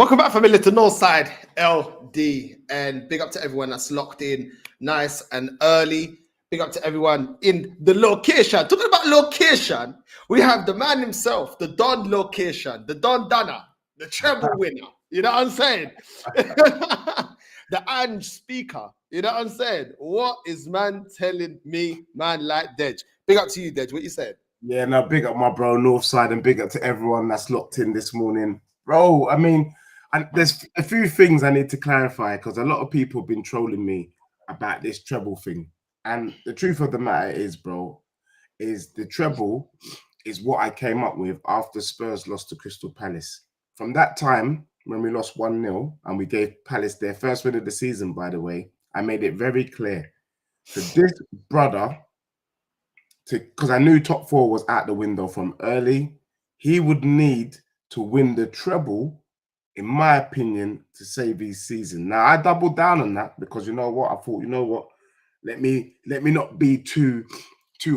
Welcome back, family, to Northside LDN. Big up to everyone that's locked in nice and early. Big up to everyone in the location. Talking about location, we have the man himself, the Don location, the Don Dana, the treble winner. You know what I'm saying? The Ange'S speaker. You know what I'm saying? What is man telling me, man like Dej? Big up to you, Dej. What you said? Yeah, no, big up my bro Northside, and big up to everyone that's locked in this morning. Bro, I mean, there's a few things I need to clarify because a lot of people have been trolling me about this treble thing. And the truth of the matter is, bro, is the treble is what I came up with after Spurs lost to Crystal Palace. From that time, when we lost 1-0 and we gave Palace their first win of the season, by the way, I made it very clear for this brother, because I knew top four was out the window from early, he would need to win the treble, in my opinion, to save his season. Now, I doubled down on that because you know what? I thought, you know what? Let me not be too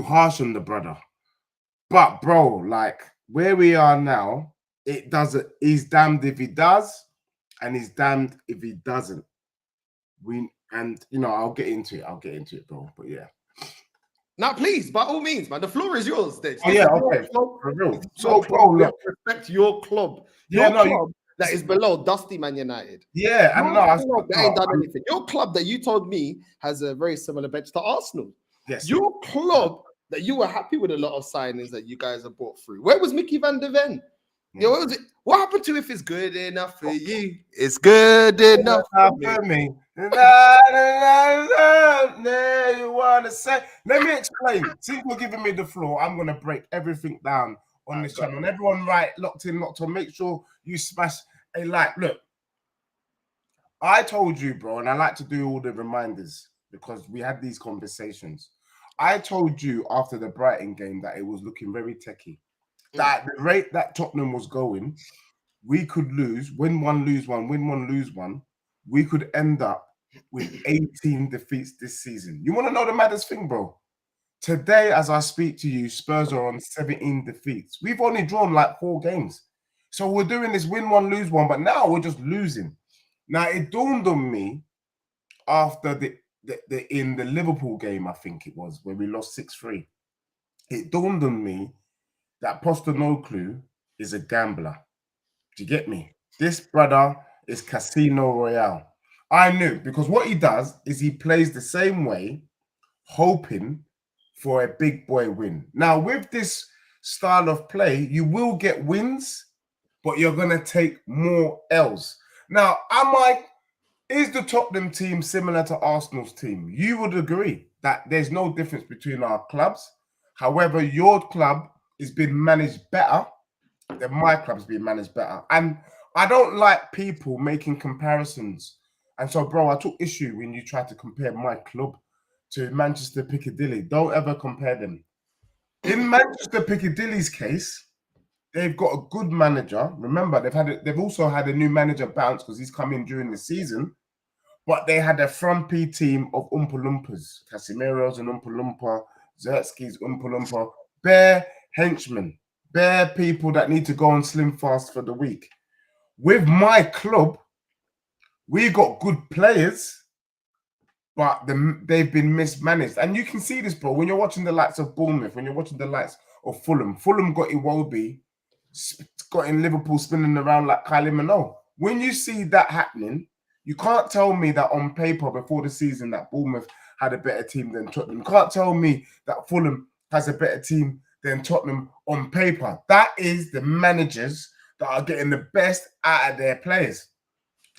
harsh on the brother. But bro, like where we are now, it doesn't. He's damned if he does, and he's damned if he doesn't. I'll get into it, bro. But yeah. Now, please, by all means, man, the floor is yours, Dej. Oh, yeah, okay. So, bro, look. Respect your club. That is below Dusty Man United. Yeah, and that ain't done anything. Your club that you told me has a very similar bench to Arsenal. Yes. Your club that you were happy with a lot of signings that you guys have brought through. Where was Mickey van der Ven? Yeah, what was it? What happened to if it's good enough for you? It's good enough for me. You want to say? Let me explain. Since you're giving me the floor, I'm going to break everything down on this channel. And everyone locked on. Make sure you smash a like. Look, I told you, bro, and I like to do all the reminders because we had these conversations. I told you after the Brighton game that it was looking very techie. That the rate that Tottenham was going, we could lose, win one, lose one, win one, lose one. We could end up with 18 defeats this season. You want to know the maddest thing, bro? Today, as I speak to you, Spurs are on 17 defeats. We've only drawn like 4 games. So we're doing this win one, lose one, but now we're just losing. Now, it dawned on me after in the Liverpool game, I think it was, where we lost 6-3. It dawned on me that Postecoglou is a gambler. Do you get me? This brother is Casino Royale. I knew, because what he does is he plays the same way, hoping for a big boy win. Now, with this style of play, you will get wins, but you're going to take more L's. Now, is the Tottenham team similar to Arsenal's team? You would agree that there's no difference between our clubs. However, your club is being managed better than my club's being managed better. And I don't like people making comparisons. And so, bro, I took issue when you tried to compare my club to Manchester Piccadilly. Don't ever compare them. In Manchester Piccadilly's case, they've got a good manager. Remember, they've also had a new manager bounce because he's come in during the season. But they had a frumpy team of Oompa Loompas. Casemiro's an Oompa Loompa, Zerski's Oompa Loompa, bare henchmen, bare people that need to go on slim fast for the week. With my club, we got good players, but they've been mismanaged. And you can see this, bro, when you're watching the likes of Bournemouth, when you're watching the likes of Fulham. Fulham got Iwobi, got in Liverpool spinning around like Kylie Minogue. When you see that happening, you can't tell me that on paper before the season that Bournemouth had a better team than Tottenham. You can't tell me that Fulham has a better team than Tottenham on paper. That is the managers that are getting the best out of their players.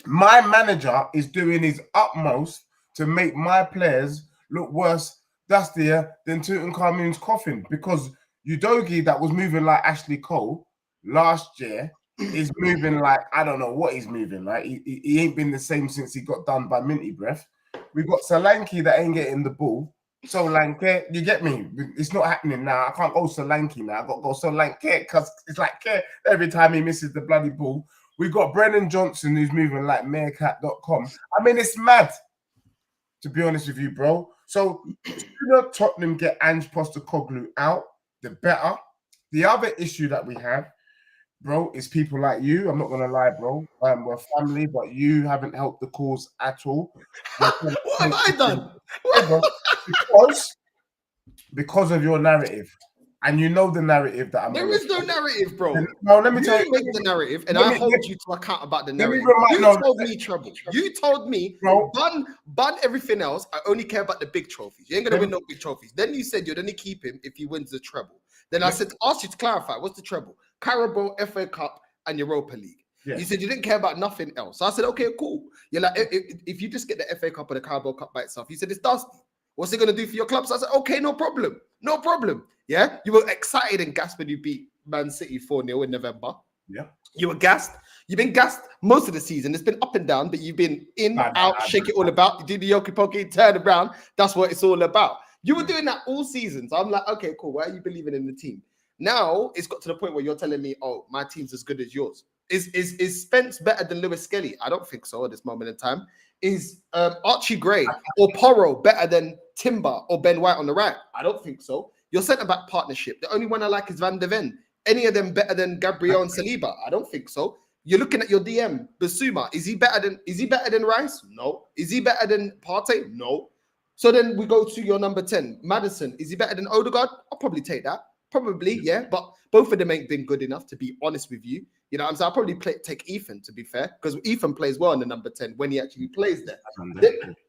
My manager is doing his utmost to make my players look worse, dustier than Tutankhamun's coffin, because Udogie, that was moving like Ashley Cole last year, is moving like, I don't know what he's moving like. He ain't been the same since he got done by Minty Breath. We've got Solanke that ain't getting the ball. Solanke, you get me? It's not happening now. I can't go Solanke now. I've got to go Solanke because it's like every time he misses the bloody ball. We got Brennan Johnson who's moving like meerkat.com. I mean, it's mad, to be honest with you, bro. So, sooner Tottenham get Ange Postecoglou out, the better. The other issue that we have, bro, it's people like you. I'm not gonna lie, bro. We're family, but you haven't helped the cause at all. What have I done? Yeah, bro. Because of your narrative, and you know the narrative that I'm. There is no narrative, bro. No, let me tell you. Make the narrative, and I hold you to account about the narrative. You told me trouble. You told me, bro, bun everything else. I only care about the big trophies. You ain't gonna win no big trophies. Then you said you'd only keep him if he wins the treble. Then I said, asked you to clarify, what's the treble? Carabao, FA Cup, and Europa League. Yeah. You said you didn't care about nothing else. So I said, okay, cool. You're like, if you just get the FA Cup or the Carabao Cup by itself, you said it's dusty. What's it going to do for your club? So I said, okay, no problem. No problem. Yeah. You were excited and gassed when you beat Man City 4-0 in November. Yeah. You were gassed. You've been gassed most of the season. It's been up and down, but you've been in, out, shake it all about. You do the yoki pokey, turn around. That's what it's all about. You were doing that all season. So I'm like, okay, cool. Why are you believing in the team? Now it's got to the point where you're telling me, oh, my team's as good as yours. Is Spence better than Lewis Skelly? I don't think so at this moment in time. Is Archie Gray or Porro better than Timber or Ben White on the right? I don't think so. Your centre-back partnership, the only one I like is Van de Ven. Any of them better than Gabriel and Saliba? I don't think so. You're looking at your DM, Basuma. Is he better than Rice? No. Is he better than Partey? No. So then we go to your number 10, Maddison. Is he better than Odegaard? I'll probably take that. Probably, yeah. But both of them ain't been good enough, to be honest with you. You know what I'm saying? I'll probably take Ethan, to be fair, because Ethan plays well in the number 10 when he actually plays there.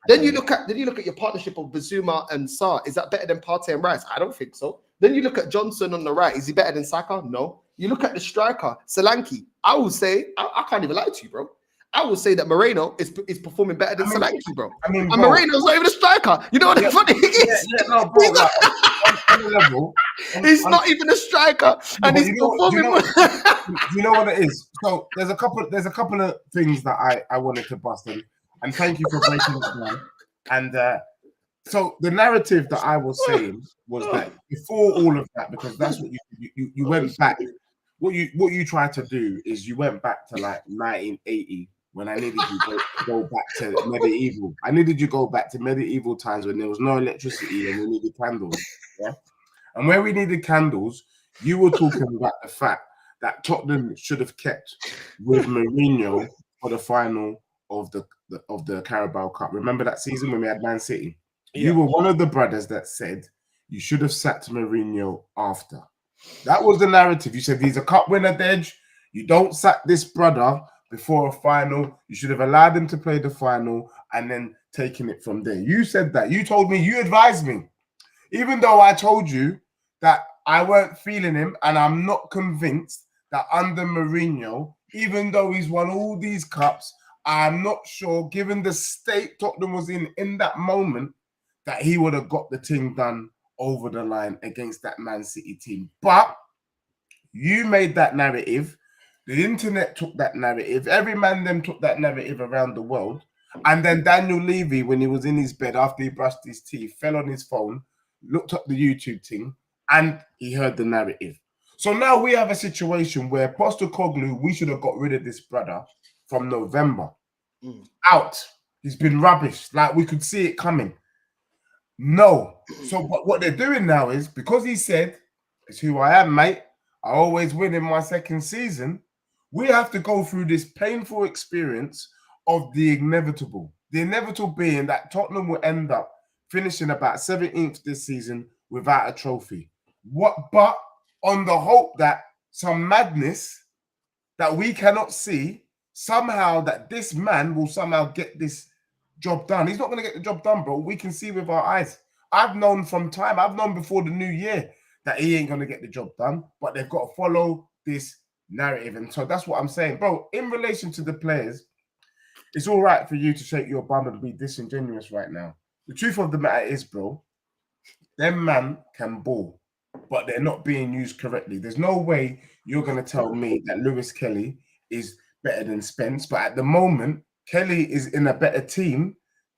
Then you look at your partnership of Basuma and Sarr. Is that better than Partey and Rice? I don't think so. Then you look at Johnson on the right. Is he better than Saka? No. You look at the striker, Solanke. I will say, I can't even lie to you, bro. I will say that Moreno is performing better than Solanke, bro. And Moreno's not even a striker. You know what the funny thing is? No, bro, on the level, he's not even a striker, and he's performing. You know what it is? So there's a couple of things that I wanted to bust in, and thank you for breaking it down. And so the narrative that I was saying was that before all of that, because that's what you went back. What you tried to do is you went back to like 1980 when I needed you to go back to medieval. I needed you to go back to medieval times when there was no electricity and we needed candles. Yeah, and where we needed candles, you were talking about the fact that Tottenham should have kept with Mourinho for the final of the Carabao Cup. Remember that season when we had Man City? Yeah. You were one of the brothers that said you should have sacked Mourinho after. That was the narrative. You said he's a cup winner, Dej. You don't sack this brother before a final. You should have allowed him to play the final and then taken it from there. You said that. You told me, you advised me. Even though I told you that I weren't feeling him and I'm not convinced that under Mourinho, even though he's won all these cups, I'm not sure, given the state Tottenham was in that moment, that he would have got the thing done over the line against that Man City team. But you made that narrative. The internet took that narrative. Every man them took that narrative around the world. And then Daniel Levy, when he was in his bed after he brushed his teeth, fell on his phone, looked up the YouTube thing, and he heard the narrative. So now we have a situation where Postecoglou, we should have got rid of this brother from November. Out. He's been rubbish. Like, we could see it coming. No. So what they're doing now is, because he said, it's who I am, mate, I always win in my second season, we have to go through this painful experience of the inevitable. The inevitable being that Tottenham will end up finishing about 17th this season without a trophy. But on the hope that some madness that we cannot see, somehow that this man will somehow get this job done. He's not going to get the job done, bro. We can see with our eyes. I've known before the new year that he ain't going to get the job done, but they've got to follow this narrative. And so that's what I'm saying, bro. In relation to the players, it's all right for you to shake your bum and be disingenuous right now. The truth of the matter is, bro, them man can ball, but they're not being used correctly. There's no way you're going to tell me that Lewis Kelly is better than Spence, but at the moment, Kelly is in a better team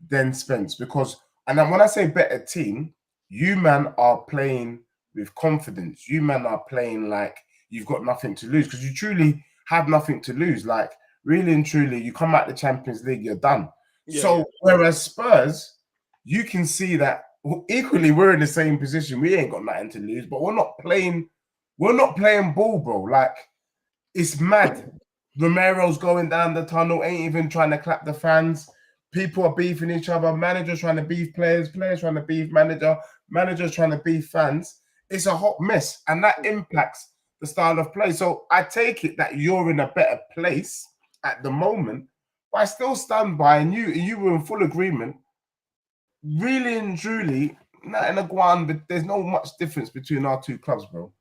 than Spence because, and when I say better team, you man are playing with confidence. You man are playing like you've got nothing to lose because you truly have nothing to lose. Like, really and truly, you come out the Champions League, you're done. Yeah. So whereas Spurs, you can see that equally we're in the same position. We ain't got nothing to lose, but we're not playing ball, bro. Like, It's mad. Romero's going down the tunnel, ain't even trying to clap the fans. People are beefing each other. Managers trying to beef players, players trying to beef manager, managers trying to beef fans. It's a hot mess, and that impacts the style of play. So I take it that you're in a better place at the moment, but I still stand by, and you were in full agreement. Really and truly, not in a guan, but there's no much difference between our two clubs, bro.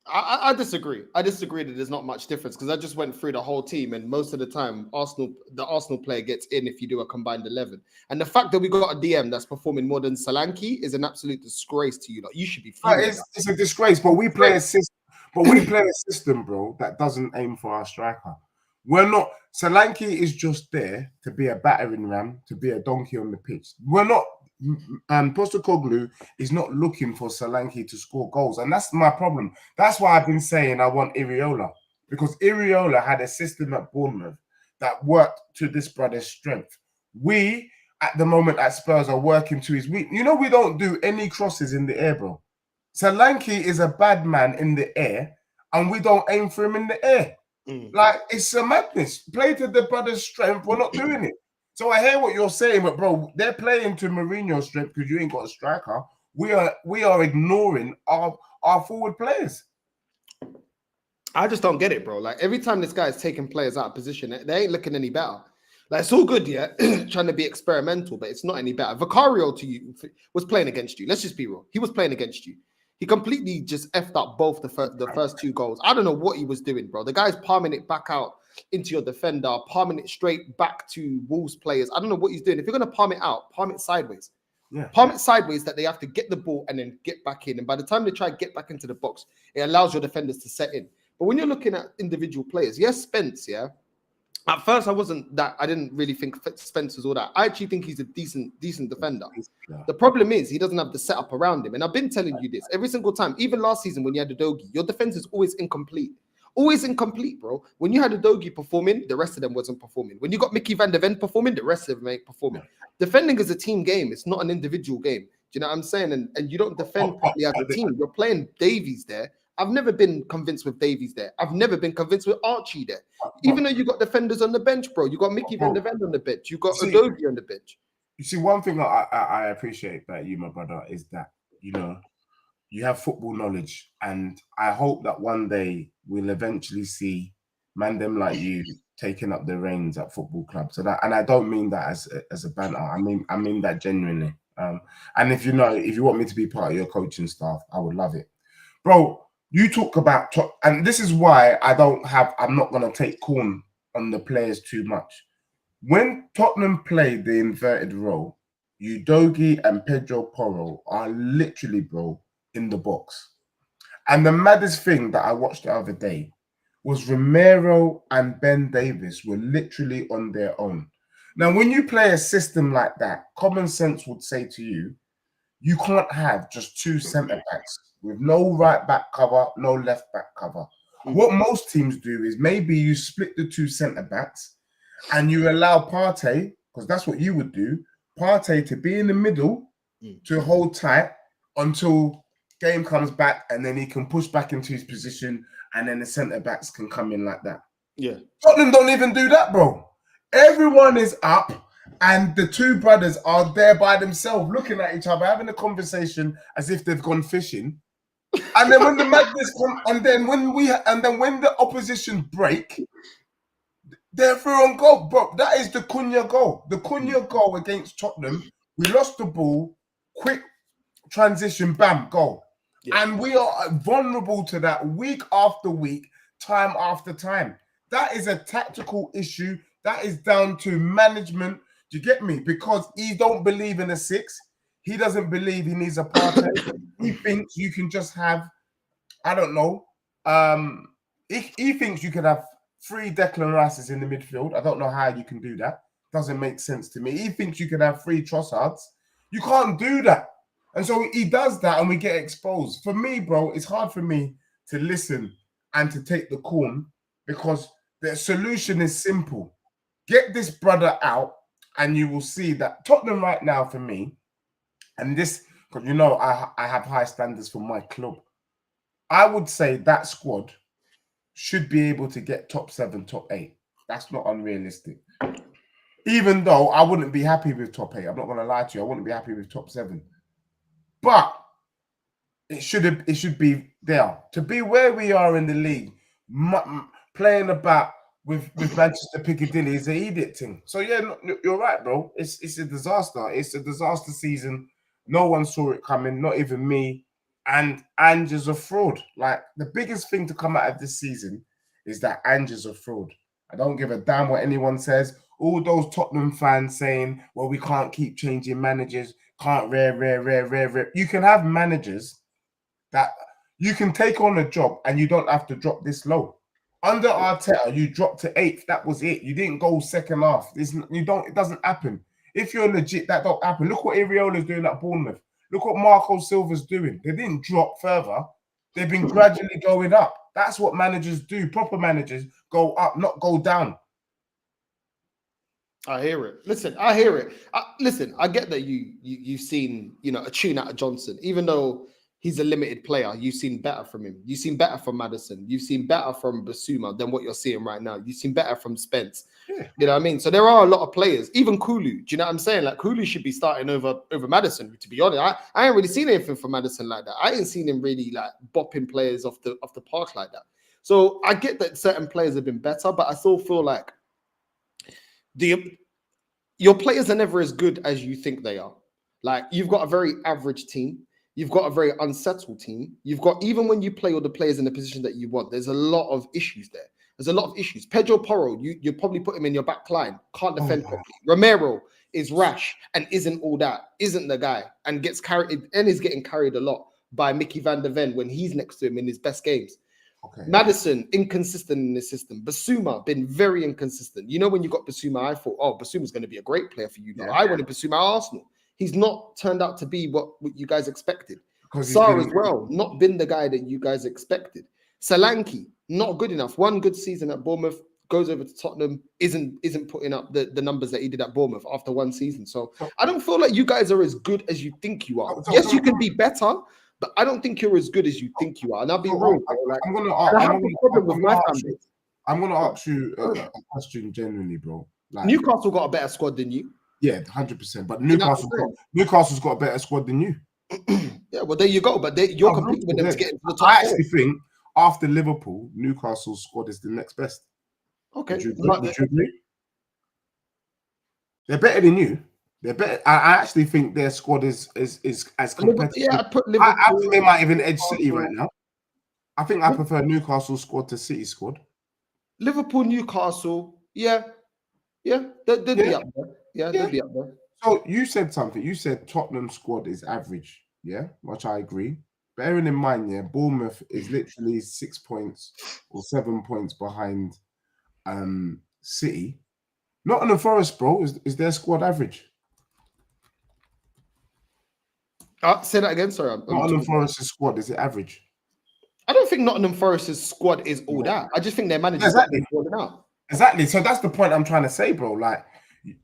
I disagree. I disagree that there's not much difference because I just went through the whole team, and most of the time, the Arsenal player gets in if you do a combined 11. And the fact that we got a DM that's performing more than Solanke is an absolute disgrace to you. Like, you should be fuming. It's a disgrace, but we play a system. But we play a system, bro, that doesn't aim for our striker. We're not. Solanke is just there to be a battering ram, to be a donkey on the pitch. We're not. Postecoglou is not looking for Solanke to score goals, and that's my problem. That's why I've been saying I want Iriola, because Iriola had a system at Bournemouth that worked to this brother's strength. We, at the moment at Spurs, are working to his weak. You know, we don't do any crosses in the air, bro. Solanke is a bad man in the air, and we don't aim for him in the air. Like, it's a madness. Play to the brother's strength. We're not doing it. So I hear what you're saying, but bro, they're playing to Mourinho's strength because you ain't got a striker. We are ignoring our forward players. I just don't get it, bro. Like, every time this guy is taking players out of position, they ain't looking any better. Like, it's all good, yeah, trying to be experimental, but it's not any better. Vicario to you was playing against you. Let's just be real. He was playing against you. He completely just effed up both the first two goals. I don't know what he was doing, bro. The guy's palming it back out into your defender, palming it straight back to Wolves players. I don't know what he's doing. If you're going to palm it out, palm it sideways. Yeah. Palm it sideways that they have to get the ball and then get back in. And by the time they try to get back into the box, it allows your defenders to set in. But when you're looking at individual players, yes, Spence, yeah. At first, I didn't really think Spence was all that. I actually think he's a decent defender. Yeah. The problem is he doesn't have the setup around him. And I've been telling you this every single time. Even last season when you had Udogie, your defense is always incomplete. Always incomplete, bro. When you had Udogie performing, the rest of them wasn't performing. When you got Mickey van der Ven performing, the rest of them ain't performing. Defending is a team game. It's not an individual game. Do you know what I'm saying? And you don't defend properly as a team. You're playing Davies there. I've never been convinced with Davies there. I've never been convinced with Archie there. Even though you got defenders on the bench, bro. You got Mickey van der Ven on the bench. You got Udogie on the bench. You see, one thing I appreciate about you, my brother, is that, you know, you have football knowledge, and I hope that one day we'll eventually see man them like you taking up the reins at football clubs. And I don't mean that as a banter. I mean that genuinely. And if you want me to be part of your coaching staff, I would love it, bro. You talk about, and this is why I'm not going to take corn on the players too much. When Tottenham played the inverted role, Udogie and Pedro Porro are literally, bro, in the box. And the maddest thing that I watched the other day was Romero and Ben Davis were literally on their own. Now, when you play a system like that, common sense would say to you, you can't have just two centre-backs with no right back cover, no left back cover. What most teams do is maybe you split the two centre-backs and you allow Partey, because that's what you would do, Partey to be in the middle to hold tight until game comes back, and then he can push back into his position, and then the centre-backs can come in like that. Yeah. Tottenham don't even do that, bro. Everyone is up, and the two brothers are there by themselves, looking at each other, having a conversation as if they've gone fishing. And then when the madness comes, and then when the opposition break, they're through on goal. Bro, that is the Cunha goal. The Cunha goal against Tottenham. We lost the ball, quick transition, bam, goal. Yeah. And we are vulnerable to that week after week, time after time. That is a tactical issue. That is down to management. Do you get me? Because he don't believe in a six. He doesn't believe he needs a partner. He thinks you can just have, I don't know. He thinks you can have 3 Declan Rices in the midfield. I don't know how you can do that. Doesn't make sense to me. He thinks you can have 3 Trossards. You can't do that. And so he does that and we get exposed. For me, bro, it's hard for me to listen and to take the corn because the solution is simple. Get this brother out and you will see that Tottenham right now for me, and this, because you know I have high standards for my club, I would say that squad should be able to get top 7, top 8. That's not unrealistic. Even though I wouldn't be happy with top 8. I'm not going to lie to you. I wouldn't be happy with top 7. But it should be there. To be where we are in the league, playing about with Manchester Piccadilly is an edict thing. So yeah, you're right, bro. It's a disaster. It's a disaster season. No one saw it coming, not even me. And Ange'S a fraud. Like, the biggest thing to come out of this season is that Ange'S a fraud. I don't give a damn what anyone says. All those Tottenham fans saying, well, we can't keep changing managers, can't rare. You can have managers that you can take on a job and you don't have to drop this low. Under Arteta, you dropped to 8th. That was it. You didn't go second half. It doesn't happen. If you're legit, that don't happen. Look what Ariola's doing at Bournemouth. Look what Marco Silva's doing. They didn't drop further. They've been gradually going up. That's what managers do. Proper managers go up, not go down. I hear it. Listen, I hear it. Listen, I get that you've seen, a tune out of Johnson, even though he's a limited player. You've seen better from him. You've seen better from Maddison. You've seen better from Basuma than what you're seeing right now. You've seen better from Spence. Yeah. You know what I mean? So there are a lot of players, even Kulu. Do you know what I'm saying? Like, Kulu should be starting over Maddison, to be honest. I ain't really seen anything from Maddison like that. I ain't seen him really like bopping players off the park like that. So I get that certain players have been better, but I still feel like your players are never as good as you think they are. Like, you've got a very average team. You've got a very unsettled team. You've got, even when you play all the players in the position that you want, there's a lot of issues there. There's a lot of issues. Pedro Porro, you probably put him in your back line. Can't defend properly. Romero is rash and isn't all that. Isn't the guy, and gets carried and is getting carried a lot by Mickey van der Ven when he's next to him in his best games. Okay. Maddison, inconsistent in the system. Basuma, been very inconsistent. When you got Basuma, I thought, oh, Basuma's going to be a great player for you. Yeah, I wanted Basuma at Arsenal. He's not turned out to be what you guys expected. Sarr as well, not been the guy that you guys expected. Solanke, not good enough. One good season at Bournemouth, goes over to Tottenham, isn't putting up the numbers that he did at Bournemouth after one season. So I don't feel like you guys are as good as you think you are. Yes, you can be better, but I don't think you're as good as you think you are. And I'll be real. Like, I'm going to ask you a question genuinely, bro. Like, Newcastle got a better squad than you. Yeah, 100%. But Newcastle's got a better squad than you. Yeah, well, there you go. But you're competing with them to get into the top. I actually think after Liverpool, Newcastle's squad is the next best. Okay. Would you agree? They're better than you. They're better. I actually think their squad is as competitive. Yeah, I'd put Liverpool. I think they might even edge City right now. I think I prefer Newcastle's squad to City's squad. Liverpool, Newcastle, yeah, they'd be up there. Yeah, they'd be up there. So you said something. You said Tottenham squad is average, yeah, which I agree. Bearing in mind, yeah, Bournemouth is literally 6 points or 7 points behind City. Nottingham Forest, bro, is their squad average? Say that again, sorry. Nottingham Forest's squad, is it average? I don't think Nottingham Forest's squad is all that. I just think their managers out. Exactly. So that's the point I'm trying to say, bro. Like,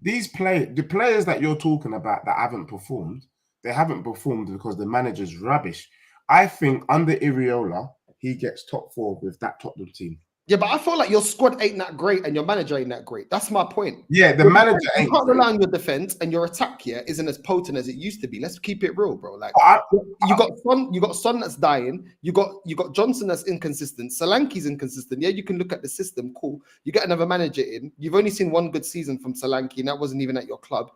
the players that you're talking about that haven't performed, they haven't performed because the manager's rubbish. I think under Areola, he gets top 4 with that Tottenham team. Yeah, but I feel like your squad ain't that great and your manager ain't that great. That's my point. Yeah, the manager ain't. You can't rely on your defense, and your attack here isn't as potent as it used to be. Let's keep it real, bro. Like, you got Son that's dying. You got Johnson that's inconsistent. Solanke's inconsistent. Yeah, you can look at the system. Cool. You get another manager in. You've only seen one good season from Solanke, and that wasn't even at your club.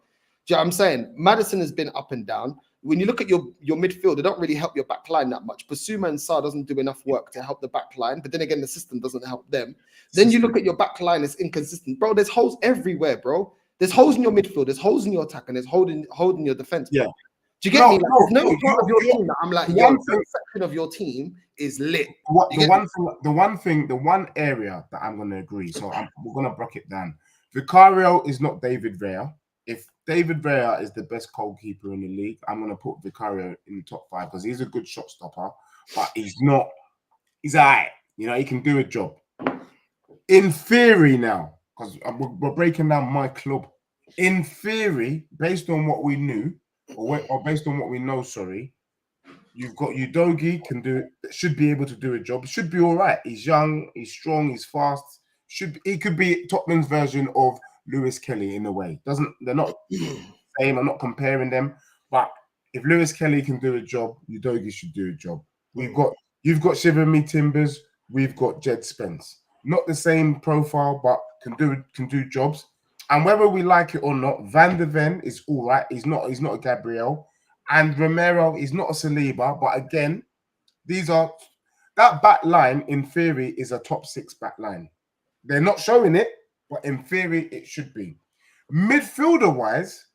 Do you know what I'm saying? Maddison has been up and down. When you look at your midfield, they don't really help your back line that much. Basuma and Sarr doesn't do enough work to help the back line, but then again, the system doesn't help them. Then you look at your back line, it's inconsistent. Bro, there's holes everywhere, bro. There's holes in your midfield, there's holes in your attack, and there's holes in your defense. Yeah. Do you get me? Like, there's no part of your team that I'm like, yo, this section of your team is lit. The one area that I'm going to agree, so we're going to break it down. Vicario is not David Raya. If David Raya is the best goalkeeper in the league, I'm going to put Vicario in the top 5 because he's a good shot stopper, but he's all right. He can do a job. In theory now, because we're breaking down my club. In theory, based on what we knew, or based on what we know, You've got Udogie should be able to do a job. Should be all right. He's young, he's strong, he's fast. He could be Tottenham's version of Lewis Kelly in a way. They're not the same. I'm not comparing them, but if Lewis Kelly can do a job, Udogie should do a job. You've got Shiver Me Timbers, we've got Jed Spence. Not the same profile, but can do jobs. And whether we like it or not, Van der Ven is all right. He's not a Gabriel. And Romero is not a Saliba, but again, that back line in theory is a top 6 back line. They're not showing it, but in theory it should be. Midfielder wise,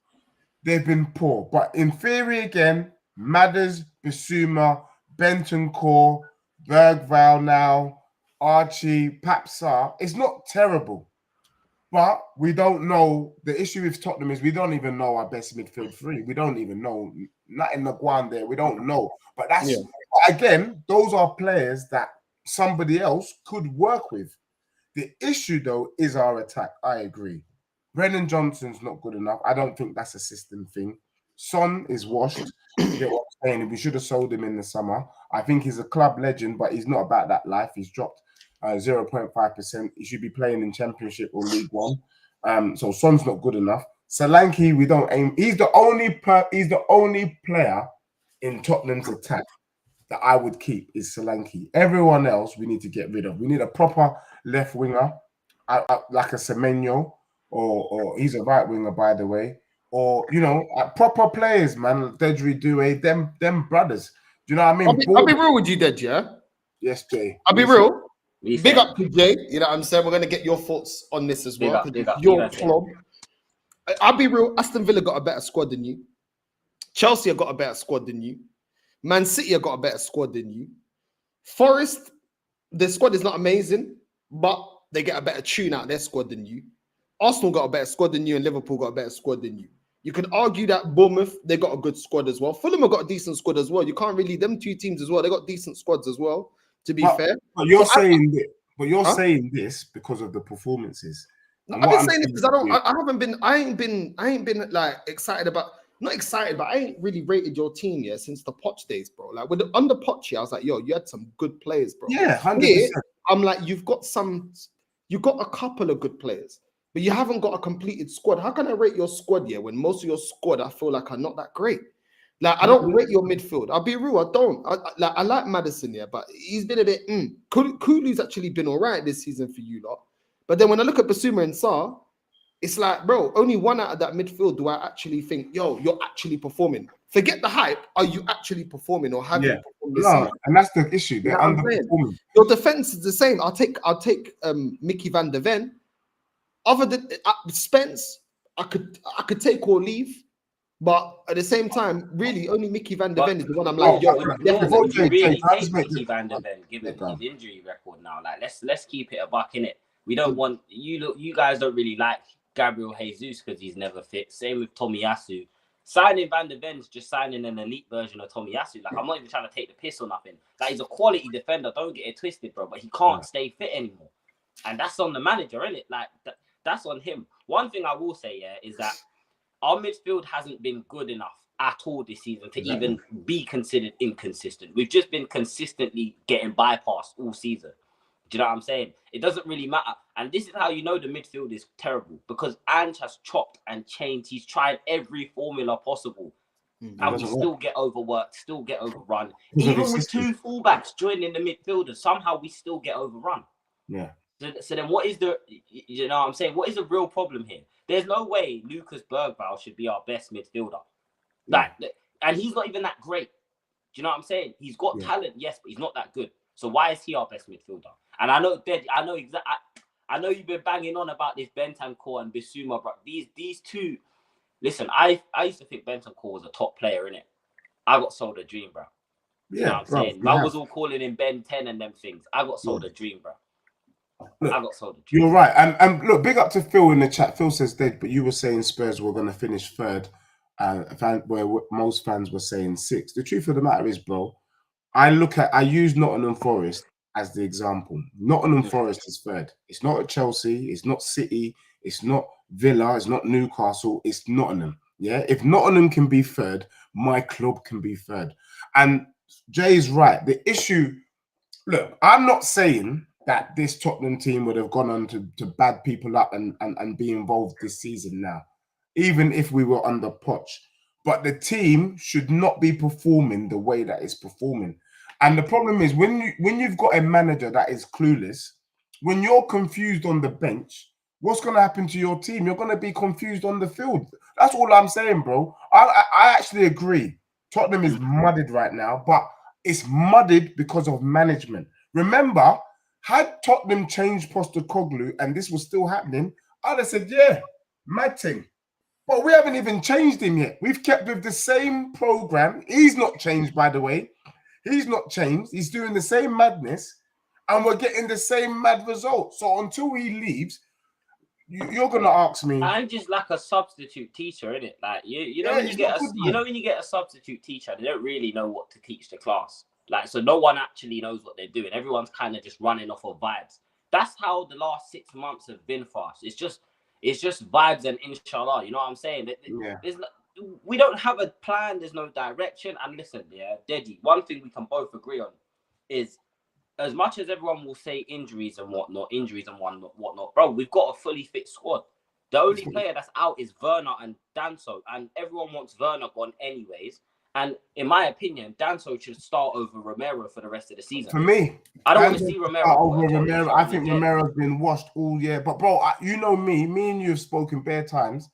they've been poor, but in theory again, Madders, Bissouma, Bentancur, Bergvall now, Archie, Papsar, it's not terrible. But we don't know. The issue with Tottenham is we don't even know our best midfield three. We don't even know. Not in the Guan there. We don't know. But again, those are players that somebody else could work with. The issue, though, is our attack. I agree. Brennan Johnson's not good enough. I don't think that's a system thing. Son is washed. You get what I'm saying? We should have sold him in the summer. I think he's a club legend, but he's not about that life. He's dropped 0.5%. He should be playing in Championship or League One. So Son's not good enough. Solanke, we don't aim. He's the only player in Tottenham's attack that I would keep is Solanke. Everyone else we need to get rid of. We need a proper left winger, like a Semenyo, or he's a right winger, by the way. Or proper players, man. Dedri Doué, them brothers. Do you know what I mean? I'll be real with you, Dej, yeah? Yes, Jay. I'll be real. Big up to Jay. You know what I'm saying? We're going to get your thoughts on this as well. Your club. I'll be real. Aston Villa got a better squad than you. Chelsea have got a better squad than you. Man City have got a better squad than you. Forest, their squad is not amazing, but they get a better tune out of their squad than you. Arsenal got a better squad than you, and Liverpool got a better squad than you. You could argue that Bournemouth, they got a good squad as well. Fulham have got a decent squad as well. You can't really, them two teams as well, they got decent squads as well, to be fair. But you're saying this because of the performances. I've been saying this because I ain't been like excited about, not excited, but I ain't really rated your team yet since the Poch days, bro. Like under Poch, I was like, yo, you had some good players, bro. Yeah, 100%. Here, I'm like, you got a couple of good players, but you haven't got a completed squad. How can I rate your squad here when most of your squad I feel like are not that great? Like, I don't rate your midfield. I'll be real, I don't. I like Maddison, yeah, but he's been a bit. Kulu's actually been all right this season for you lot. But then when I look at Bissouma and Sarr, it's like, bro, only one out of that midfield do I actually think, yo, you're actually performing. Forget the hype. Are you actually performing or have you performed this season? And that's the issue. They're underperforming. Your defense is the same. I'll take Mickey Van der Ven. Other than Spence, I could take or leave. But at the same time, really, only Mickey Van der Ven is the one I'm like, yo, definitely really take Mickey Van der Ven, given his injury record now. Like, let's keep it a buck, innit? We don't want you guys don't really like Gabriel Jesus because he's never fit. Same with Tomiyasu. Signing Van der Ven is just signing an elite version of Tomiyasu. Like, I'm not even trying to take the piss or nothing. Like, he's a quality defender. Don't get it twisted, bro. But he can't stay fit anymore, and that's on the manager, innit? Like, that's on him. One thing I will say, is that our midfield hasn't been good enough at all this season to even be considered inconsistent. We've just been consistently getting bypassed all season. Do you know what I'm saying? It doesn't really matter. And this is how you know the midfield is terrible, because Ange has chopped and changed. He's tried every formula possible. And we still get overworked, still get overrun. Even with two fullbacks joining the midfielders, somehow we still get overrun. Yeah. So then what is the, you know what I'm saying? What is the real problem here? There's no way Lucas Bergvall should be our best midfielder. Like, and he's not even that great. Do you know what I'm saying? He's got talent, yes, but he's not that good. So why is he our best midfielder? And I know you've been banging on about this Bentancur and Bissouma, but these two, listen, I used to think Bentancur was a top player, innit? I got sold a dream, bro. You know what I'm saying? Man was all calling him Ben 10 and them things. I got sold a dream, bro. Look, I got sold a dream. You're right. And look, big up to Phil in the chat. Phil says dead, but you were saying Spurs were going to finish third, where most fans were saying sixth. The truth of the matter is, bro, I use Nottingham Forest as the example. Nottingham Forest is third. It's not Chelsea. It's not City. It's not Villa. It's not Newcastle. It's Nottingham. Yeah. If Nottingham can be third, my club can be third. And Jay's right. The issue, look, I'm not saying that this Tottenham team would have gone on to bad people up and be involved this season now, even if we were under Poch. But the team should not be performing the way that it's performing. And the problem is when you've got a manager that is clueless, when you're confused on the bench, what's going to happen to your team? You're going to be confused on the field. That's all I'm saying, bro. I actually agree. Tottenham is mudded right now, but it's mudded because of management. Remember, had Tottenham changed Postecoglou and this was still happening, I'd have said, yeah, mad thing. But we haven't even changed him yet. We've kept with the same program. He's not changed, by the way. He's not changed. He's doing the same madness, and we're getting the same mad results. So until he leaves, you're gonna ask me. I'm just like a substitute teacher, innit? Like you know when you get when you get a substitute teacher, they don't really know what to teach the class. Like, so no one actually knows what they're doing. Everyone's kind of just running off of vibes. That's how the last 6 months have been for us. It's just vibes and inshallah. You know what I'm saying? We don't have a plan. There's no direction. And listen, yeah, Deji, one thing we can both agree on is, as much as everyone will say injuries and whatnot, bro, we've got a fully fit squad. The only player that's out is Werner and Danso, and everyone wants Werner gone anyways. And in my opinion, Danso should start over Romero for the rest of the season. For me, I don't want to see Romero over Romero. I think Romero's been washed all year. But bro, you know me and you have spoken bare times.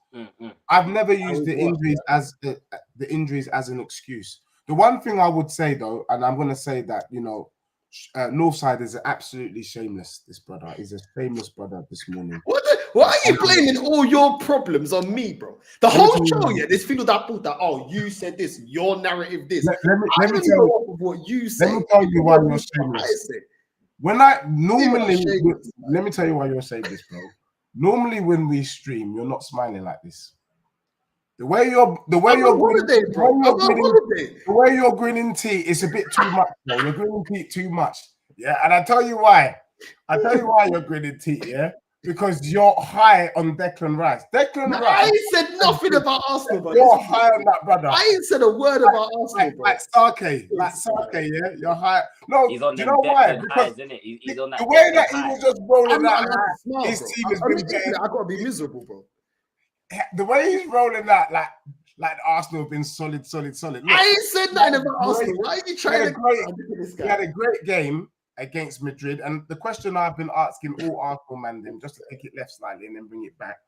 I've never used the injuries as an excuse. The one thing I would say though, and I'm going to say that, you know, Northside is absolutely shameless. This brother is a shameless brother this morning. Why are you blaming all your problems on me, bro? The whole show, yeah, this feel that put that, oh, you said this, your narrative this. Let me tell you what you said. Let me tell you why you're shameless. Let me tell you why you're saying this, bro. Normally when we stream, you're not smiling like this. The way you're grinning tea is a bit too much, bro. You're grinning tea too much. Yeah, and I tell you why. You're grinning tea, yeah? Because you're high on Declan Rice. Rice. I ain't said nothing about Arsenal, bro. You're high on that, brother. I ain't said a word about Arsenal, bro. Like Sake, yeah? You're high. No, he's on do you know why? Because he's on that the way that he was just rolling that, his team has been better. I gotta be miserable, bro. The way he's rolling that, like Arsenal have been solid. Look, I ain't said nothing about Arsenal. Why are you trying He had a great game against Madrid, and the question I've been asking all Arsenal man, then just to take it left slightly and then bring it back.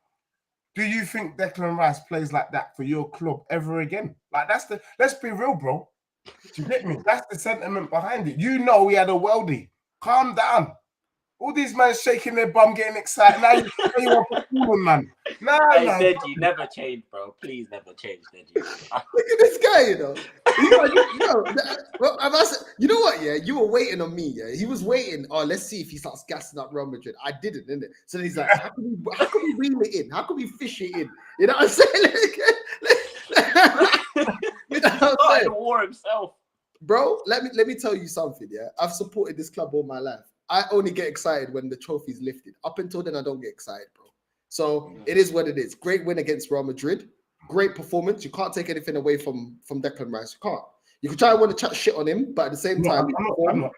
Do you think Declan Rice plays like that for your club ever again? Like let's be real, bro. Do you get me? That's the sentiment behind it. You know he had a worldie. Calm down. All these men shaking their bum, getting excited. Now you want performing, man. Deji, never change, bro. Please never change, Deji. Look at this guy, you know. You know what? Yeah, you were waiting on me. Yeah, he was waiting. Oh, let's see if he starts gassing up Real Madrid. I didn't, innit? So then he's like, how can we reel it in? How can we fish it in? You know what I'm saying? You know what I'm saying? War himself, bro. Let me tell you something. Yeah, I've supported this club all my life. I only get excited when the trophy's lifted. Up until then, I don't get excited, bro. So it is what it is. Great win against Real Madrid. Great performance. You can't take anything away from Declan Rice. You can't. You can try and want to chat shit on him, but at the same time, I'm not.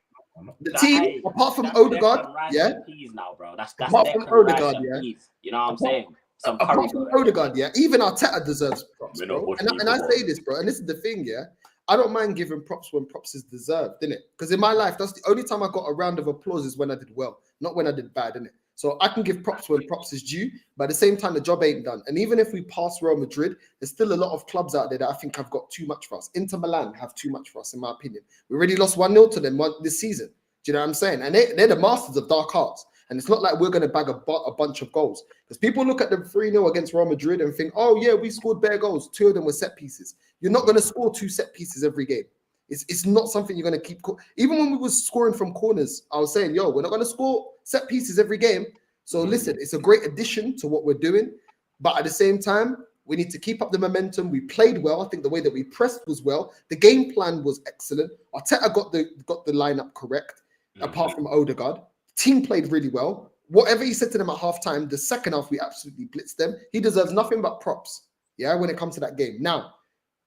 The team, apart from Odegaard, yeah. Now, bro. That's apart from Odegaard, yeah. You know what I'm saying? Apart from Odegaard, yeah. Even Arteta deserves props, bro. And I say this, bro. And this is the thing, yeah. I don't mind giving props when props is deserved, innit? Because in my life, that's the only time I got a round of applause is when I did well, not when I did bad, innit? So I can give props when props is due, but at the same time, the job ain't done. And even if we pass Real Madrid, there's still a lot of clubs out there that I think have got too much for us. Inter Milan have too much for us, in my opinion. We already lost 1-0 to them this season. Do you know what I'm saying? And they're the masters of dark arts. And it's not like we're going to bag a bunch of goals. Because people look at the 3-0 against Real Madrid and think, oh, yeah, we scored bare goals. 2 of them were set pieces. You're not going to score 2 set pieces every game. It's not something you're going to keep. Even when we was scoring from corners, I was saying, yo, we're not going to score set pieces every game. So listen, it's a great addition to what we're doing. But at the same time, we need to keep up the momentum. We played well. I think the way that we pressed was well. The game plan was excellent. Arteta got the lineup correct, apart from Odegaard. Team played really well. Whatever he said to them at halftime, the second half, we absolutely blitzed them. He deserves nothing but props, yeah, when it comes to that game. Now,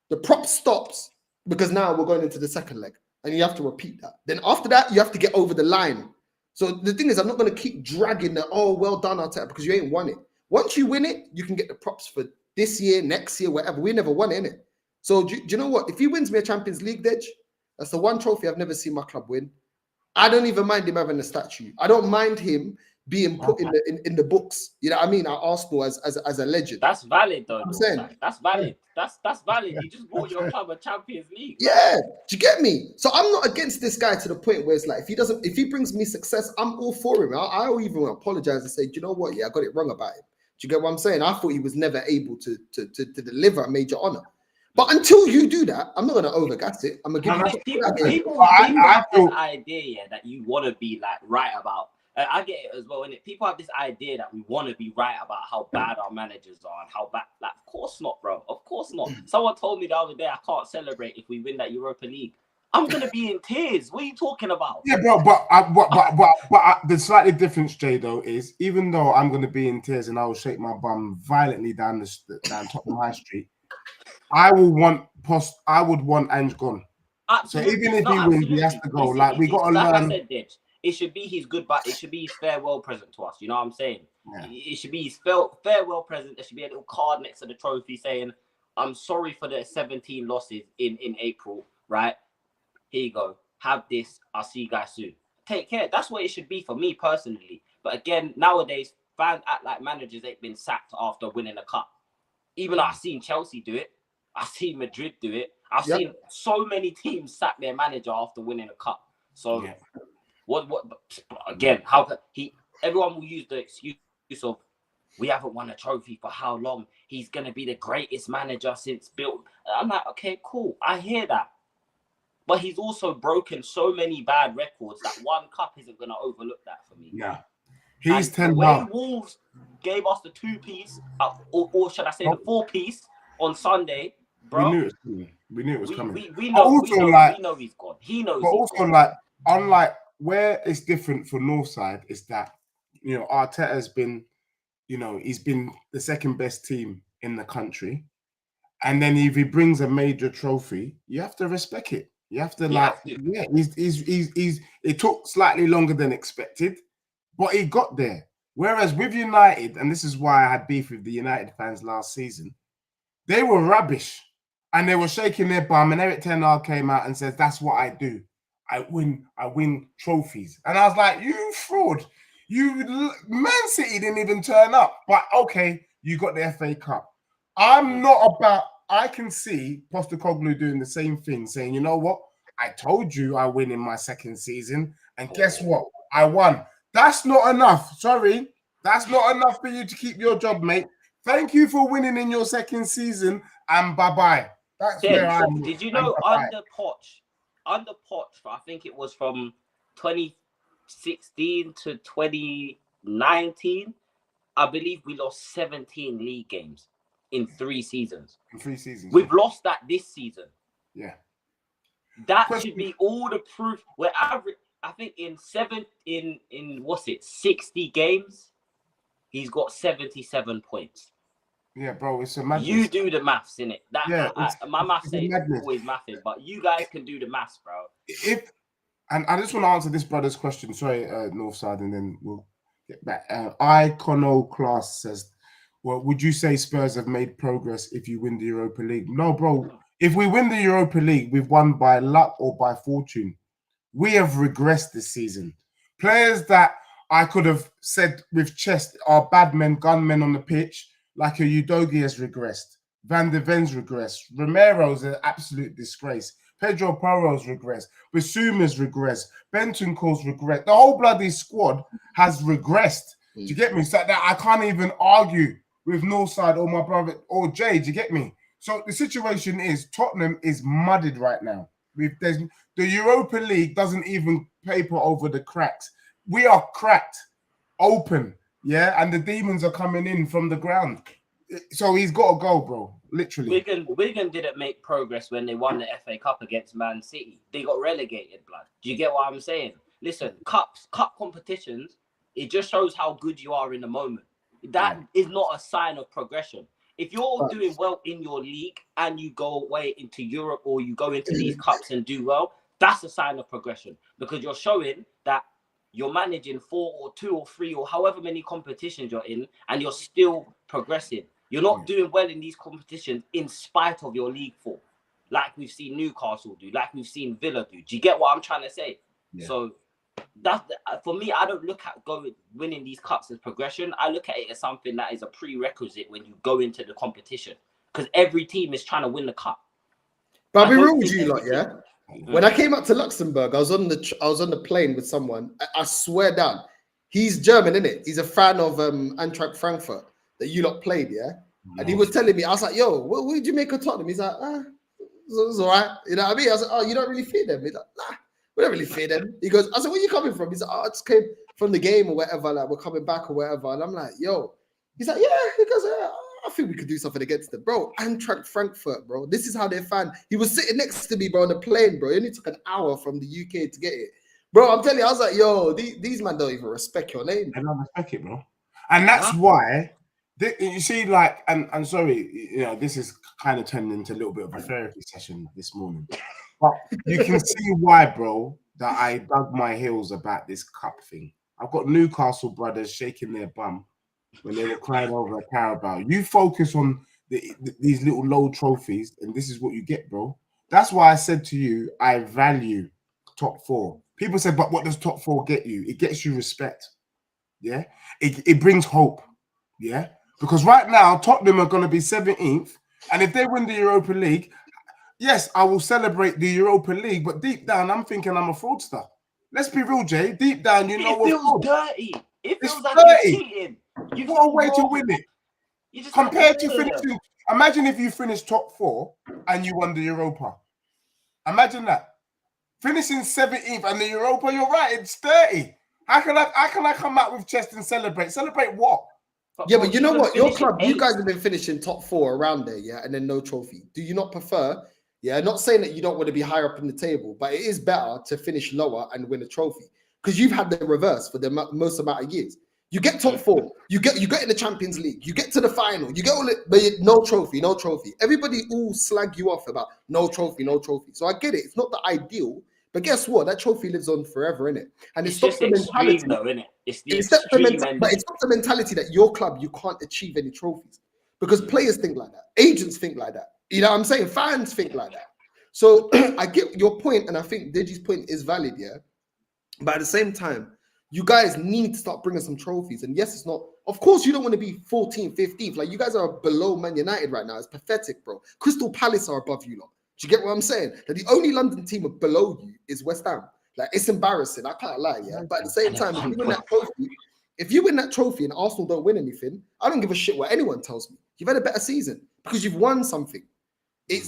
the prop stops because now we're going into the second leg. and you have to repeat that. Then after that, you have to get over the line. So the thing is, I'm not going to keep dragging the, oh, well done, Arteta, because you ain't won it. Once you win it, you can get the props for this year, next year, whatever. We never won it, innit? So do you know what? If he wins me a Champions League, Dej, that's the one trophy I've never seen my club win. I don't even mind him having a statue. I don't mind him being put in the books. You know what I mean? At Arsenal as a legend. That's valid, though. I'm saying That's valid. That's valid. You just brought your club a Champions League. Yeah, do you get me? So I'm not against this guy to the point where it's like if he brings me success, I'm all for him. I'll even apologize and say, do you know what? Yeah, I got it wrong about him. Do you get what I'm saying? I thought he was never able to deliver a major honor. But until you do that, I'm not going to overgas it. I'm going to give you people have this idea that you want to be like right about. I get it as well, innit? People have this idea that we want to be right about how bad our managers are and how bad. Like, of course not, bro. Of course not. Someone told me the other day I can't celebrate if we win that Europa League. I'm gonna be in tears. What are you talking about? Yeah, bro. But the slightly difference, Jay, though, is even though I'm gonna be in tears and I will shake my bum violently down Tottenham High Street, I would want Ange gone. Absolutely. So even if he wins, he has to go. Like we got to learn. I said, it should be his goodbye. It should be his farewell present to us. You know what I'm saying? Yeah. It should be his farewell present. There should be a little card next to the trophy saying, "I'm sorry for the 17 losses in April." Right? Here you go. Have this. I'll see you guys soon. Take care. That's what it should be for me personally. But again, nowadays fans act like managers ain't been sacked after winning a cup. Even though I've seen Chelsea do it, I've seen Madrid do it. I've seen so many teams sack their manager after winning a cup. So. What again? Everyone will use the excuse of we haven't won a trophy for how long? He's gonna be the greatest manager since built. I'm like, okay, cool. I hear that, but he's also broken so many bad records that one cup isn't gonna overlook that for me. Yeah, he's 10. The way Wolves gave us the 2-piece, or should I say the 4-piece on Sunday, bro? We knew it was coming. We know he's gone. He knows. But also, unlike. Where it's different for Northside is that, Arteta has been, he's been the second best team in the country. And then if he brings a major trophy, you have to respect it. You have to it took slightly longer than expected, but he got there. Whereas with United, and this is why I had beef with the United fans last season, they were rubbish and they were shaking their bum, and Eric Ten Hag came out and says, that's what I do. I win trophies. And I was like, you fraud. Man City didn't even turn up. But okay, you got the FA Cup. I can see Postecoglou doing the same thing, saying, you know what? I told you I win in my second season. And guess what? I won. That's not enough. Sorry. That's not enough for you to keep your job, mate. Thank you for winning in your second season. And bye-bye. That's where I'm. Did you know under Poch, I think it was from 2016 to 2019, I believe we lost 17 league games in 3 seasons. We've lost that this season. Yeah. That should be all the proof. We're average. I think in 60 games, he's got 77 points. Yeah, bro, it's a madness. You do the maths, innit? My maths ain't always mathing, but you guys can do the maths, bro. And I just want to answer this brother's question. Sorry, Northside, and then we'll get back. Iconoclast says, well, would you say Spurs have made progress if you win the Europa League? No, bro. If we win the Europa League, we've won by luck or by fortune. We have regressed this season. Players that I could have said with chest are bad men, gunmen on the pitch, like a Udogie has regressed. Van de Ven's regressed. Romero's an absolute disgrace. Pedro Porro's regressed. Basuma's regressed. Bentancur's regressed. The whole bloody squad has regressed. Do you get me? So that I can't even argue with Northside or my brother or Jay. Do you get me? So the situation is Tottenham is muddied right now. The Europa League doesn't even paper over the cracks. We are cracked, open. Yeah, and the demons are coming in from the ground. So he's got to go, bro. Literally. Wigan didn't make progress when they won the FA Cup against Man City. They got relegated, blood. Do you get what I'm saying? Listen, cup competitions, it just shows how good you are in the moment. That is not a sign of progression. If you're doing well in your league and you go away into Europe or you go into these cups and do well, That's a sign of progression, because you're showing that you're managing 4 or 2 or 3 or however many competitions you're in, and you're still progressing. You're not doing well in these competitions in spite of your league form, like we've seen Newcastle do, like we've seen Villa do. Do you get what I'm trying to say? Yeah. So that's for me. I don't look at winning these cups as progression. I look at it as something that is a prerequisite when you go into the competition, because every team is trying to win the cup. But I'll be real with you, lot, yeah. When I came up to Luxembourg, I was on the plane with someone. I swear down, he's German, innit? He's a fan of Eintracht Frankfurt that you lot played, yeah. And he was telling me, I was like, "Yo, what did you make of Tottenham?" He's like, "It's all right." You know what I mean? I was like, "Oh, you don't really fear them?" He's like, "Nah, we don't really fear them." He goes, "I said, where you coming from?" He's like, "Oh, I just came from the game or whatever. Like, we're coming back or whatever." And I'm like, "Yo," he's like, "Yeah," he goes, "I think we could do something against them, bro." Eintracht Frankfurt, bro. This is how they're fan. He was sitting next to me, bro, on the plane, bro. It only took an hour from the UK to get it, bro. I'm telling you, I was like, "Yo, these man don't even respect your name." They don't respect it, bro. And that's why you see, like, and sorry, you know, this is kind of turning into a little bit of a therapy session this morning, but you can see why, bro, that I dug my heels about this cup thing. I've got Newcastle brothers shaking their bum when they were crying over a Carabao. You focus on these little low trophies, and this is what you get, bro. That's why I said to you, I value top 4. People said, but what does top 4 get you? It gets you respect. Yeah, it brings hope. Yeah, because right now Tottenham are going to be 17th, and if they win the Europa League, yes, I will celebrate the Europa League. But deep down, I'm thinking I'm a fraudster. Let's be real, Jay. Deep down, you know it feels dirty. It feels like dirty. you're cheating. What a way to win it. Compared to finishing, imagine if you finished top 4 and you won the Europa. Imagine that. Finishing 17th and the Europa, you're right, it's 30. How can I come out with chest and celebrate? Celebrate what? Yeah, but you know what? Your club, you guys have been finishing top 4 around there, yeah, and then no trophy. Do you not prefer? Yeah, not saying that you don't want to be higher up in the table, but it is better to finish lower and win a trophy, because you've had the reverse for the most amount of years. You get top 4, you get in the Champions League, you get to the final, you get all it, but no trophy. Everybody all slag you off about no trophy. So I get it. It's not the ideal, but guess what? That trophy lives on forever, innit? And it's just the mentality, though, innit? It's the mentality that your club, you can't achieve any trophies, because players think like that, agents think like that. You know what I'm saying? Fans think like that. So I get your point, and I think Deji's point is valid, yeah. But at the same time, you guys need to start bringing some trophies. And yes, it's not, of course, you don't want to be 14th, 15th. Like, you guys are below Man United right now. It's pathetic, bro. Crystal Palace are above you lot. Do you get what I'm saying? That the only London team below you is West Ham. Like, it's embarrassing. I can't lie, yeah. But at the same time, if you win that trophy and Arsenal don't win anything, I don't give a shit what anyone tells me. You've had a better season because you've won something.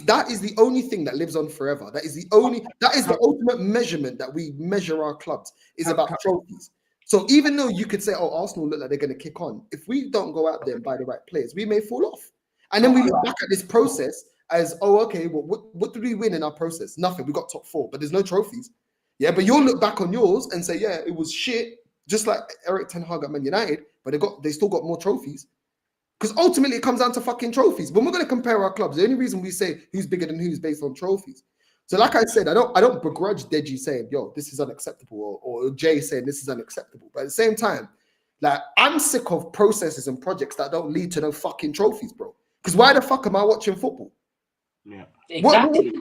That is the only thing that lives on forever. That is the ultimate measurement that we measure our clubs, is about trophies. So even though you could say, "Oh, Arsenal look like they're going to kick on," if we don't go out there and buy the right players, we may fall off. And then we look back at this process as, "Oh, okay, well, what did we win in our process? Nothing. We got top 4, but there's no trophies." Yeah, but you'll look back on yours and say, "Yeah, it was shit," just like Eric Ten Hag at Man United, but they still got more trophies. Because ultimately, it comes down to fucking trophies. When we're going to compare our clubs, the only reason we say who's bigger than who's based on trophies. So, like I said, I don't begrudge Deji saying, "Yo, this is unacceptable," or Jay saying this is unacceptable. But at the same time, like, I'm sick of processes and projects that don't lead to no fucking trophies, bro. Because why the fuck am I watching football? Yeah, exactly.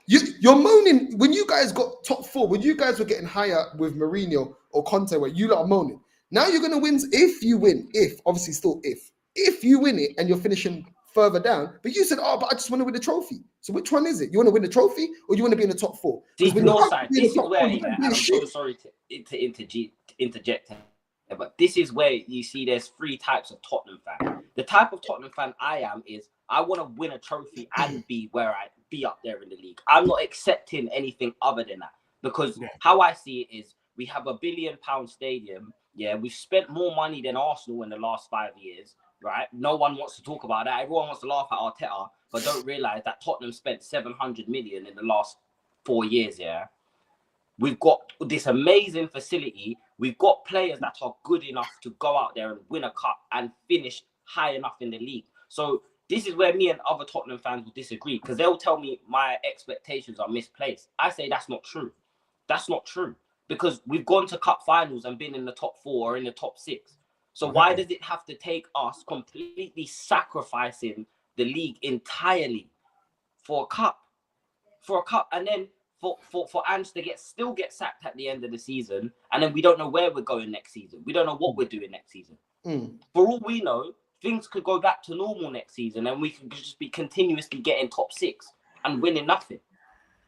You're moaning when you guys got top 4, when you guys were getting higher with Mourinho or Conte, where you lot are moaning. Now you're going to win if you win. Obviously, still if you win it and you're finishing further down, but you said, "Oh, but I just want to win the trophy." So which one is it? You want to win the trophy or you want to be in the top 4? See, Northside, this is where, I'm so sorry to interject, but this is where you see there's 3 types of Tottenham fan. The type of Tottenham fan I am is I want to win a trophy and be up there in the league. I'm not accepting anything other than that, because how I see it is we have a £1 billion stadium. Yeah, we've spent more money than Arsenal in the last 5 years. Right? No one wants to talk about that. Everyone wants to laugh at Arteta, but don't realize that Tottenham spent 700 million in the last 4 years. Yeah, we've got this amazing facility. We've got players that are good enough to go out there and win a cup and finish high enough in the league. So this is where me and other Tottenham fans will disagree, because they'll tell me my expectations are misplaced. I say that's not true. That's not true, because we've gone to cup finals and been in the top 4 or in the top 6. So why does it have to take us completely sacrificing the league entirely for a cup? For a cup, and then for Ange to still get sacked at the end of the season, and then we don't know where we're going next season. We don't know what we're doing next season. For all we know, things could go back to normal next season, and we could just be continuously getting top 6 and winning nothing.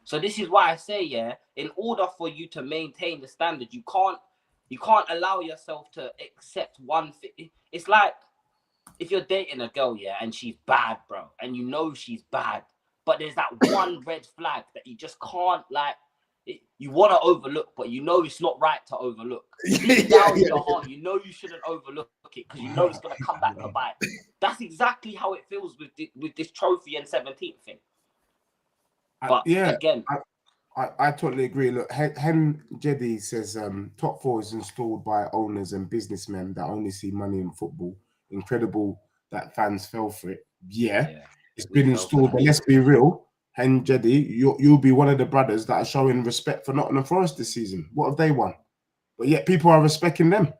So this is why I say, yeah, in order for you to maintain the standard, you can't allow yourself to accept one thing. It's like if you're dating a girl, yeah, and she's bad, bro, and you know she's bad, but there's that one red flag that you just can't, like, you want to overlook, but you know it's not right to overlook. Deep down in your heart, you know you shouldn't overlook it because you know it's going to come back to bite. That's exactly how it feels with this trophy and 17th thing. But again, I totally agree. Look, Ange'S says top 4 is installed by owners and businessmen that only see money in football. Incredible that fans fell for it. Yeah. It's been installed, but let's be real. Ange'S, you'll be one of the brothers that are showing respect for Nottingham Forest this season. What have they won? But yet people are respecting them. Do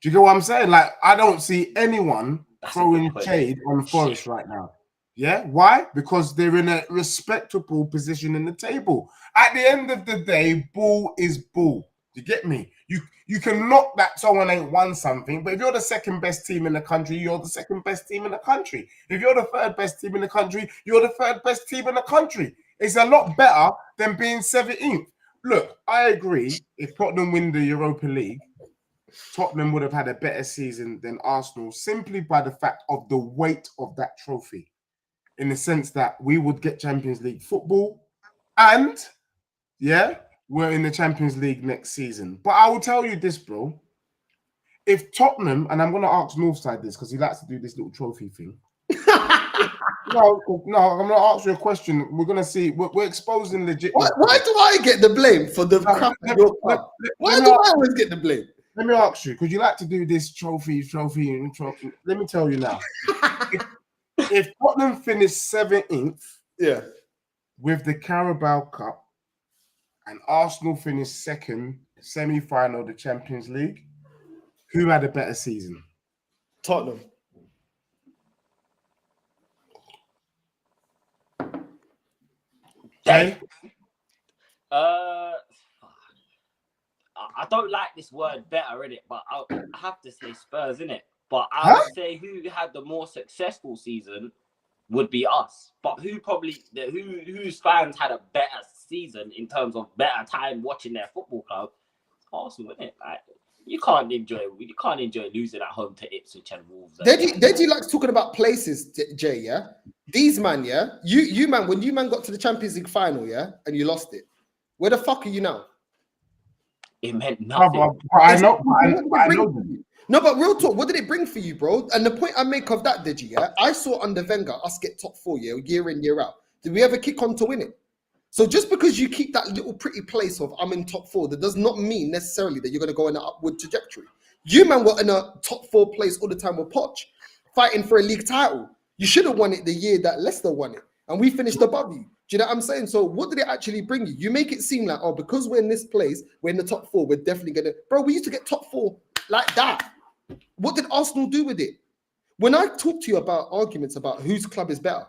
you get what I'm saying? Like, I don't see anyone throwing shade on Forest right now. Yeah, why? Because they're in a respectable position in the table. At the end of the day, ball is ball. Do you get me? You can knock that someone ain't won something, but if you're the second best team in the country, you're the second best team in the country. If you're the third best team in the country, you're the third best team in the country. It's a lot better than being 17th. Look, I agree. If Tottenham win the Europa League, Tottenham would have had a better season than Arsenal simply by the fact of the weight of that trophy. In the sense that we would get Champions League football and, yeah, we're in the Champions League next season. But I will tell you this, bro. If Tottenham, and I'm going to ask Northside this because he likes to do this little trophy thing. No, I'm going to ask you a question. We're going to see. We're exposing legit. Why do I get the blame for the crap? Why do I always get the blame? Let me ask you, because you like to do this trophy. Let me tell you now. If Tottenham finished 17th, with the Carabao Cup, and Arsenal finished second, semi-final of the Champions League, who had a better season? Tottenham. Okay. I don't like this word better, innit? But I have to say Spurs, innit? But I would say who had the more successful season would be us. But whose fans had a better season in terms of better time watching their football club? Arsenal, isn't it? Like, you can't enjoy losing at home to Ipswich and Wolves. Deji likes talking about places, Jay. Yeah, these man. Yeah, you man. When you man got to the Champions League final, yeah, and you lost it, where the fuck are you now? It meant nothing. I know. No, but real talk, what did it bring for you, bro? And the point I make of that, Deji, yeah, I saw under Wenger us get top 4 year in, year out. Did we ever kick on to win it? So just because you keep that little pretty place of I'm in top 4, that does not mean necessarily that you're going to go in an upward trajectory. You, man, were in a top 4 place all the time with Poch, fighting for a league title. You should have won it the year that Leicester won it, and we finished above you. Do you know what I'm saying? So what did it actually bring you? You make it seem like, oh, because we're in this place, we're in the top 4, we're definitely going to... Bro, we used to get top 4 like that. What did Arsenal do with it? When I talk to you about arguments about whose club is better,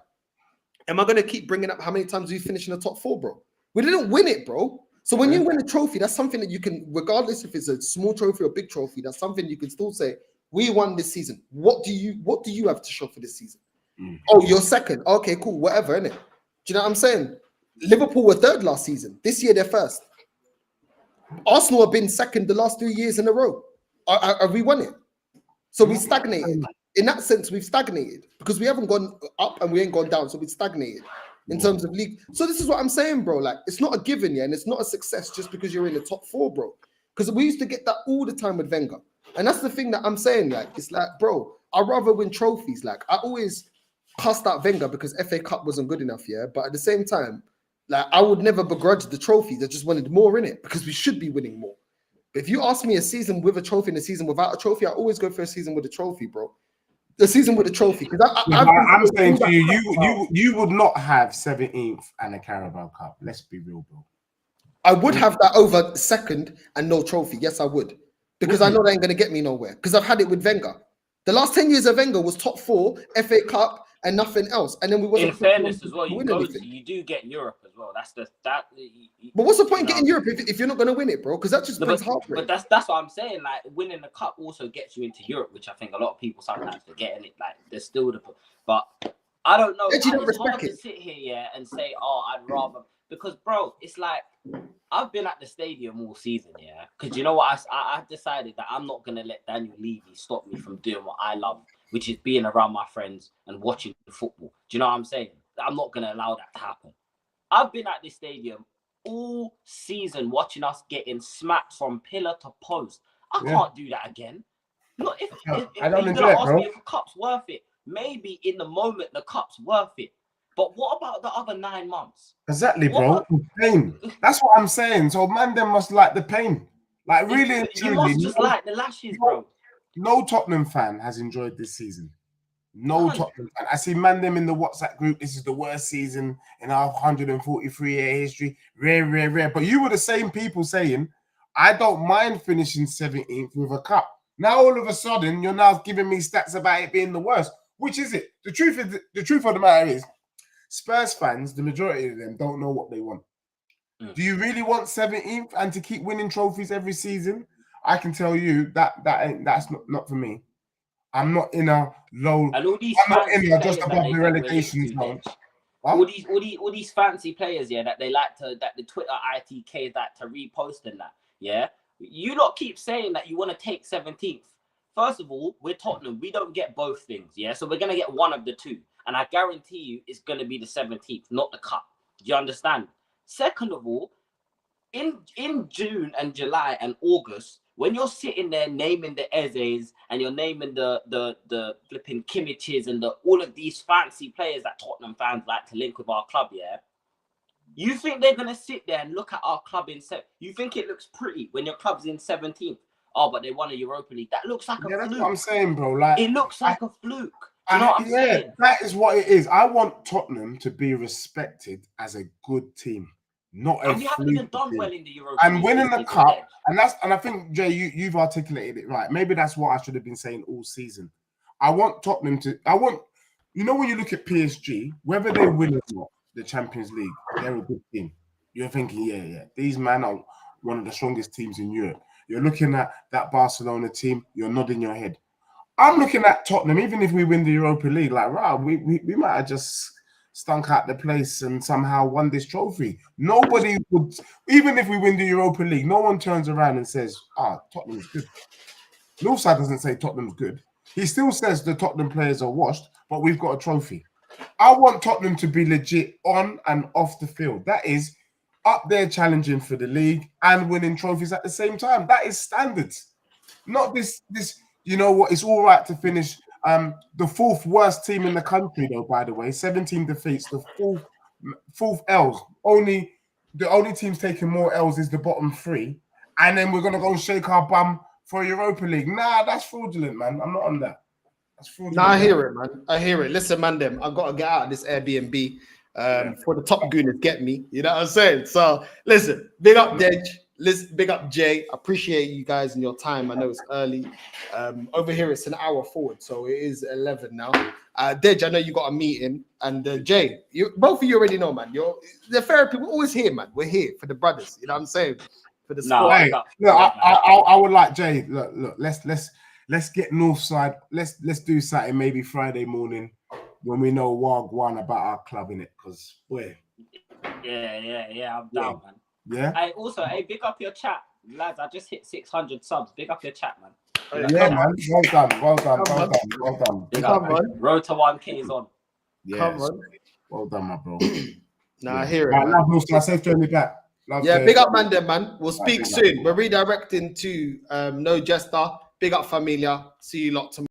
am I going to keep bringing up how many times we finished in the top 4, bro? We didn't win it, bro. So when you win a trophy, that's something that you can, regardless if it's a small trophy or big trophy, that's something you can still say, we won this season. What do you have to show for this season? Oh, you're second. Okay, cool. Whatever, innit? Do you know what I'm saying? Liverpool were third last season. This year, they're first. Arsenal have been second the last 3 years in a row. Have we won it? So we stagnated. In that sense, we've stagnated because we haven't gone up and we ain't gone down. So we stagnated in terms of league. So this is what I'm saying, bro. Like, it's not a given, yeah, and it's not a success just because you're in the top 4, bro. Because we used to get that all the time with Wenger. And that's the thing that I'm saying, like, it's like, bro, I'd rather win trophies. Like, I always cussed out Wenger because FA Cup wasn't good enough, yeah. But at the same time, like, I would never begrudge the trophies. I just wanted more in it because we should be winning more. But if you ask me a season with a trophy and a season without a trophy, I always go for a season with a trophy, bro. The season with the trophy. Because I'm saying to you, you would not have 17th and a Carabao Cup. Let's be real, bro. I would have that over second and no trophy. Yes, I would. Because I know that ain't going to get me nowhere. Because I've had it with Wenger. The last 10 years of Wenger was top 4, FA Cup, and nothing else. And then we wasn't. In fairness as well, you do get Europe as well. But what's the point in getting Europe if you're not going to win it, bro? Because that just brings heartbreak. But that's what I'm saying. Like, winning the cup also gets you into Europe, which I think a lot of people sometimes forget. And it, like, there's still but I don't know. It's hard to sit here, and say, oh, I'd rather, because, bro, it's like, I've been at the stadium all season, yeah. Because you know what, I've decided that I'm not gonna let Daniel Levy stop me from doing what I love, which is being around my friends and watching football. Do you know what I'm saying? I'm not gonna allow that to happen. I've been at this stadium all season watching us getting smacked from pillar to post. I can't do that again. Look, if I don't you're gonna ask me if the cup's worth it, maybe in the moment the cup's worth it. But what about the other 9 months? Exactly, bro. Pain. That's what I'm saying. So man, them must like the pain. Like really, you must just like the lashes, bro. No Tottenham fan has enjoyed this season. No Tottenham fan. I see man them in the WhatsApp group. This is the worst season in our 143-year history. Rare. But you were the same people saying, I don't mind finishing 17th with a cup. Now all of a sudden, you're now giving me stats about it being the worst. Which is it? The truth of the matter is, Spurs fans, the majority of them, don't know what they want. Do you really want 17th and to keep winning trophies every season? I can tell you that's not for me. I'm not in a low. And all these I'm not in a just above the relegation zone. All these fancy players, that they like to, that the Twitter ITK that to repost and that, You lot keep saying that you want to take 17th. First of all, we're Tottenham. We don't get both things, So we're gonna get one of the two. And I guarantee you it's going to be the 17th, not the cup. Do you understand? Second of all, in June and July and August, when you're sitting there naming the Ange'S and you're naming the flipping Kimmiches and all of these fancy players that Tottenham fans like to link with our club, you think they're going to sit there and look at our club you think it looks pretty when your club's in 17th? Oh, but they won a Europa League. That looks like a fluke. That's what I'm saying, bro. Like, it looks like a fluke. Do you know what I'm saying? That is what it is. I want Tottenham to be respected as a good team, not a. And we haven't even done well in the Europa League. And winning the cup, and I think Jay, you've articulated it right. Maybe that's what I should have been saying all season. I want Tottenham to. You know, when you look at PSG, whether they win or not the Champions League, they're a good team. You're thinking, these men are one of the strongest teams in Europe. You're looking at that Barcelona team. You're nodding your head. I'm looking at Tottenham, even if we win the Europa League, like, wow, we might have just stunk out the place and somehow won this trophy. Nobody would, even if we win the Europa League, no one turns around and says, Tottenham's good. Northside doesn't say Tottenham's good. He still says the Tottenham players are washed, but we've got a trophy. I want Tottenham to be legit on and off the field. That is up there challenging for the league and winning trophies at the same time. That is standards. Not this. You know what? It's all right to finish the fourth worst team in the country, though. By the way, 17 defeats, the fourth L's. The only team's taking more L's is the bottom 3, and then we're gonna go shake our bum for Europa League. Nah, that's fraudulent, man. I'm not on that. That's fraudulent. Nah, I hear it, man. I hear it. Listen, man, I've got to get out of this Airbnb for the top gooners get me. You know what I'm saying? So listen, big up Dej. Listen, big up Jay. Appreciate you guys and your time. I know it's early. Over here it's an hour forward, so it is 11 now. Dej, I know you got a meeting, and Jay, both of you already know, man. The fair people always here, man. We're here for the brothers. You know what I'm saying? For the sport. I would like Jay. Look. Let's get Northside. Let's do something maybe Friday morning when we know one about our club in it, because we're. Yeah. I'm down, man. Yeah. Hey, big up your chat, lads. I just hit 600 subs. Big up your chat, man. Man. Well done. Big up, man. Road to 1K is on. Yes. Come on. Well done, my bro. I hear it. I love Northside. Safe journey back. Big up, man. We'll speak soon. We're redirecting to No Jester. Big up, Familia. See you lot tomorrow.